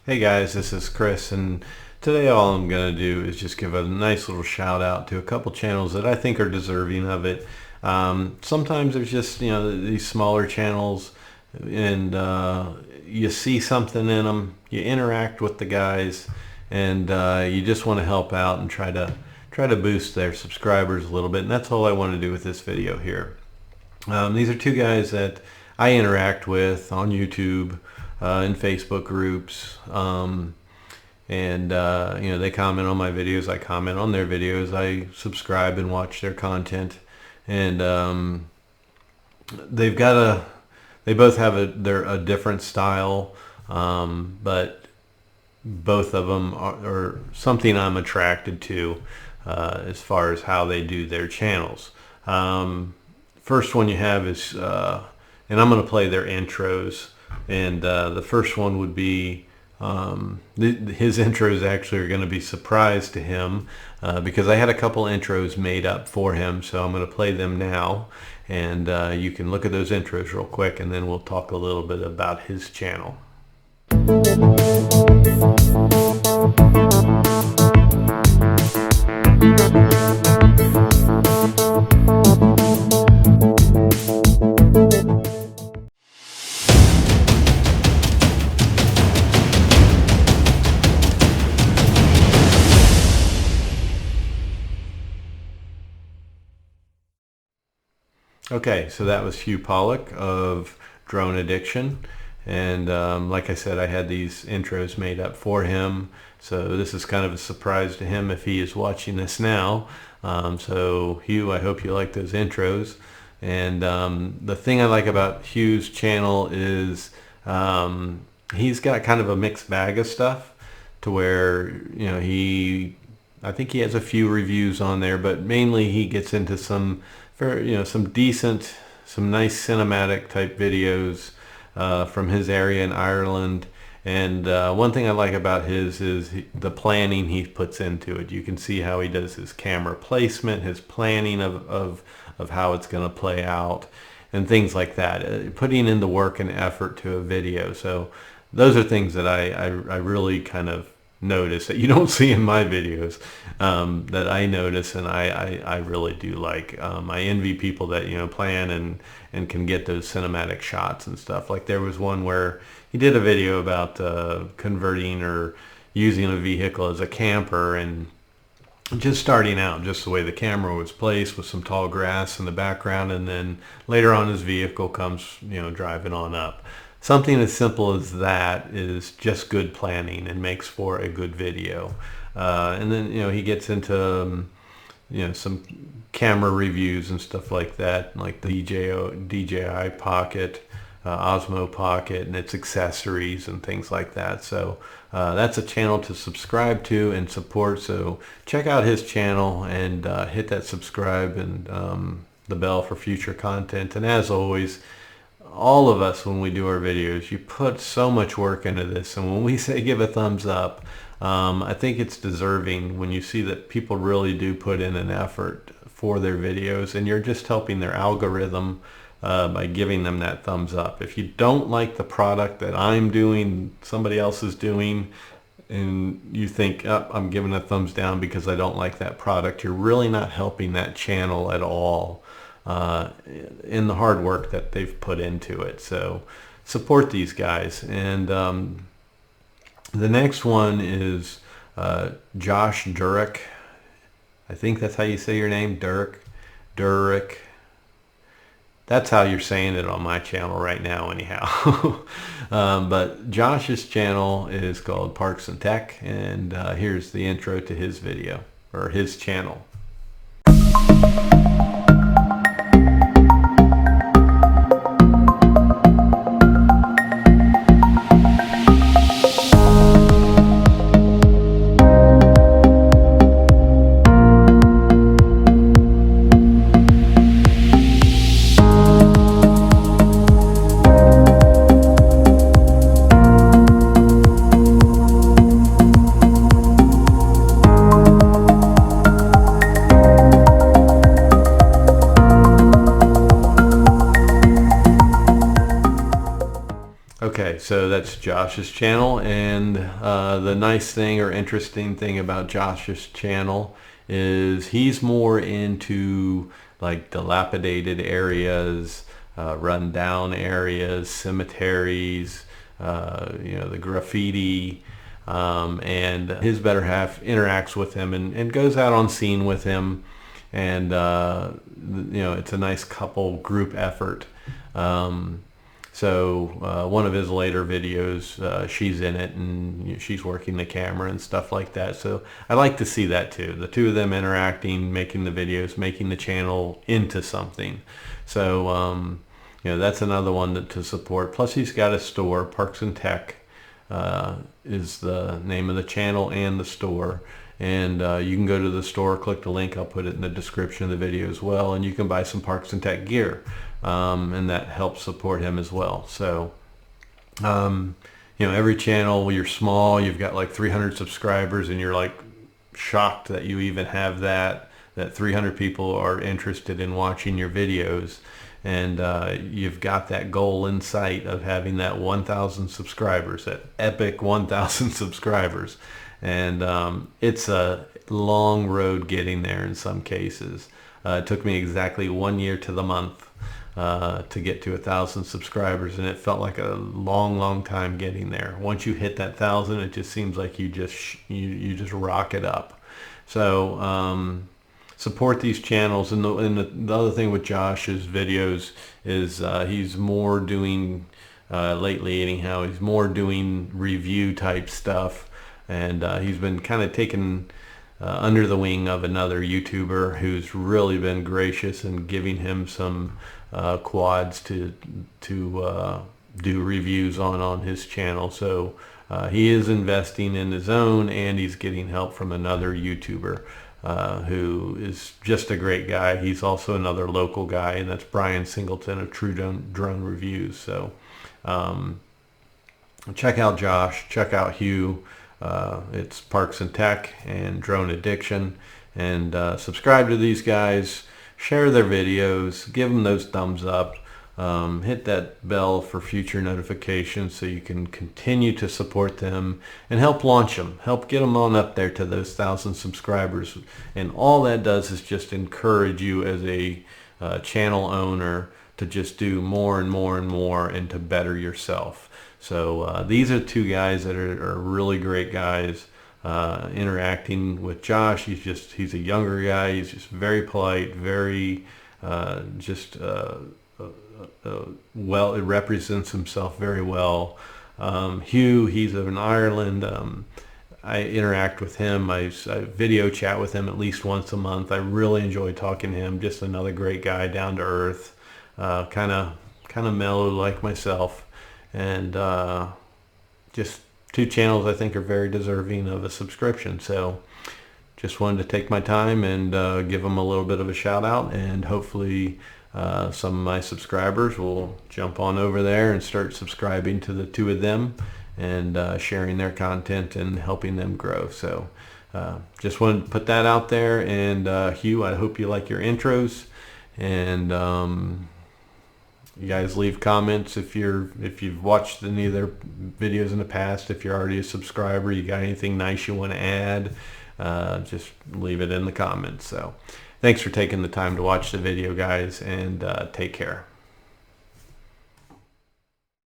Hey guys, this is Chris, and today all I'm going to do is just give a nice little shout out to a couple channels that I think are deserving of it. Sometimes there's just, these smaller channels, and you see something in them, you interact with the guys, and you just want to help out and try to boost their subscribers a little bit, and that's all I want to do with this video here. These are two guys that I interact with on YouTube, in Facebook groups, and they comment on my videos, I comment on their videos, I subscribe and watch their content, and they both have a different style, but both of them are something I'm attracted to as far as how they do their channels. First one you have is, and I'm going to play their intros. And the first one would be, his intros actually are going to be surprise to him, because I had a couple intros made up for him, so I'm going to play them now, and you can look at those intros real quick, and then we'll talk a little bit about his channel. Okay, so that was Hugh Pollock of Drone Addiction, and like I said, I had these intros made up for him, so this is kind of a surprise to him if he is watching this now. So Hugh, I hope you like those intros. And the thing I like about Hugh's channel is he's got kind of a mixed bag of stuff, to where I think he has a few reviews on there, but mainly he gets into some decent, some nice cinematic type videos from his area in Ireland. And one thing I like about his is the planning he puts into it. You can see how he does his camera placement, his planning of how it's going to play out, and things like that. Putting in the work and effort to a video. So those are things that I really kind of notice that you don't see in my videos, that I notice, and I really do like. I envy people that plan and can get those cinematic shots and stuff. Like there was one where he did a video about converting or using a vehicle as a camper, and just starting out, just the way the camera was placed with some tall grass in the background, and then later on his vehicle comes driving on up. Something as simple as that is just good planning and makes for a good video. And then he gets into some camera reviews and stuff like that, like the DJI Pocket, Osmo Pocket, and its accessories and things like that. So that's a channel to subscribe to and support. So check out his channel and hit that subscribe and the bell for future content. And as always, all of us, when we do our videos, you put so much work into this, and when we say give a thumbs up, I think it's deserving when you see that people really do put in an effort for their videos, and you're just helping their algorithm by giving them that thumbs up. If you don't like the product that I'm doing, somebody else is doing, and you think, oh, I'm giving a thumbs down because I don't like that product, you're really not helping that channel at all in the hard work that they've put into it. So support these guys. And the next one is Josh Durick. I think that's how you say your name, Durick. That's how you're saying it on my channel right now anyhow. But Josh's channel is called Parks and Tech, and here's the intro to his video, or his channel. Okay, so that's Josh's channel, and the nice thing or interesting thing about Josh's channel is he's more into like dilapidated areas, run down areas, cemeteries, the graffiti, and his better half interacts with him and goes out on scene with him, and it's a nice couple group effort. So one of his later videos, she's in it, and she's working the camera and stuff like that. So I like to see that too. The two of them interacting, making the videos, making the channel into something. So that's another one to support. Plus he's got a store, Parks and Tech is the name of the channel and the store. And you can go to the store, click the link, I'll put it in the description of the video as well, and you can buy some Parks and Tech gear, and that helps support him as well. So every channel, you're small, you've got like 300 subscribers, and you're like shocked that you even have that 300 people are interested in watching your videos, and you've got that goal in sight of having that 1,000 subscribers, that epic 1,000 subscribers. And it's a long road getting there in some cases. It took me exactly 1 year to the month to get to 1,000 subscribers, and it felt like a long time getting there. Once you hit that 1,000, it just seems like you just rock it up. So support these channels. And the other thing with Josh's videos is he's more doing lately anyhow, he's more doing review type stuff. And he's been kind of taken under the wing of another YouTuber who's really been gracious and giving him some quads to do reviews on his channel. So he is investing in his own, and he's getting help from another YouTuber who is just a great guy. He's also another local guy, and that's Brian Singleton of True Drone Reviews. So check out Josh, check out Hugh. It's Parks and Tech and Drone Addiction, and subscribe to these guys, share their videos, give them those thumbs up, hit that bell for future notifications so you can continue to support them and help launch them, help get them on up there to those 1,000 subscribers. And all that does is just encourage you as a channel owner to just do more and more and more and to better yourself. So these are two guys that are really great guys. Interacting with Josh, he's a younger guy. He's just very polite, very well, it represents himself very well. Hugh, he's in Ireland. I interact with him. I video chat with him at least once a month. I really enjoy talking to him. Just another great guy, down to earth, kind of mellow like myself. And just two channels I think are very deserving of a subscription. So just wanted to take my time and give them a little bit of a shout out, and hopefully some of my subscribers will jump on over there and start subscribing to the two of them and sharing their content and helping them grow. So just wanted to put that out there. And Hugh, I hope you like your intros, and you guys leave comments if you've watched any of their videos in the past. If you're already a subscriber, you got anything nice you want to add, just leave it in the comments. So thanks for taking the time to watch the video, guys, and take care.